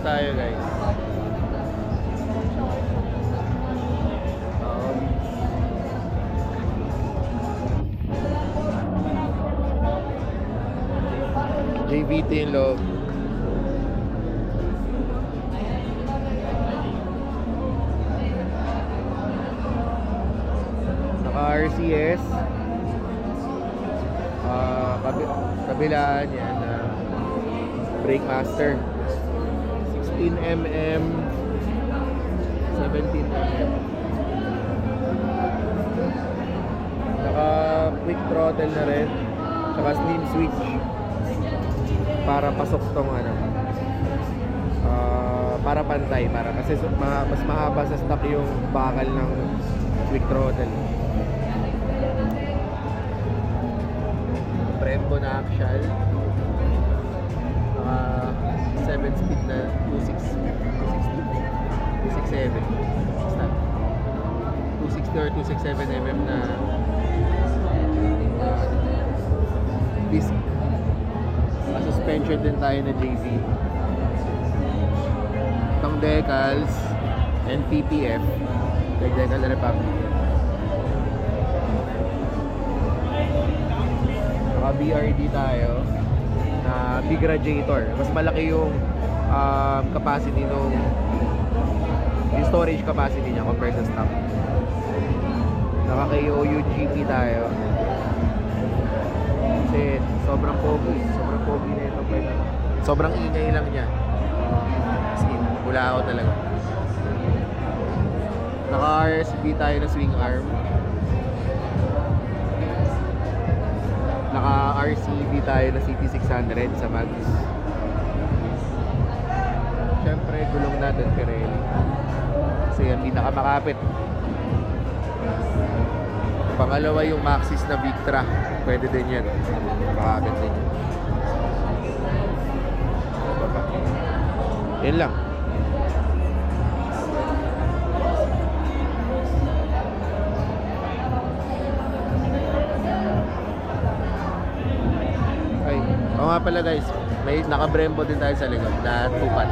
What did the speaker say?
tayo guys. JVT yung loob. Naka RCS. Kabilaan yan. Breakmaster. 16mm, 17mm. Naka quick throttle na rin. Saka slim switch. Para pasok tong ano, para pantay, para kasi mas mahaba sa stock yung bakal ng quick throttle. Brembo na axial, 7 speed na 267 260 or 267mm na disc. Suspension din tayo na JV. Itong decals and PPF, Decal Republic. Naka BRD tayo na big radiator. Mas malaki yung capacity yung storage capacity niya compared sa stock. Naka KOU GP tayo. Kasi sobrang pogi na ito. Sobrang ingay lang niya. Kasi wala ako talaga. Naka RSB tayo na swing arm. Naka RCB tayo na CT600 sa mags. Siyempre gulong natin Pirelli. Kasi yan, hindi nakamakapit. Pangalawa yung Maxxis na Victra. Pwede din yan. Makakabit din yan. Yan lang. Ay, oo nga pala guys. May naka-Brembo din tayo sa likod na tupat.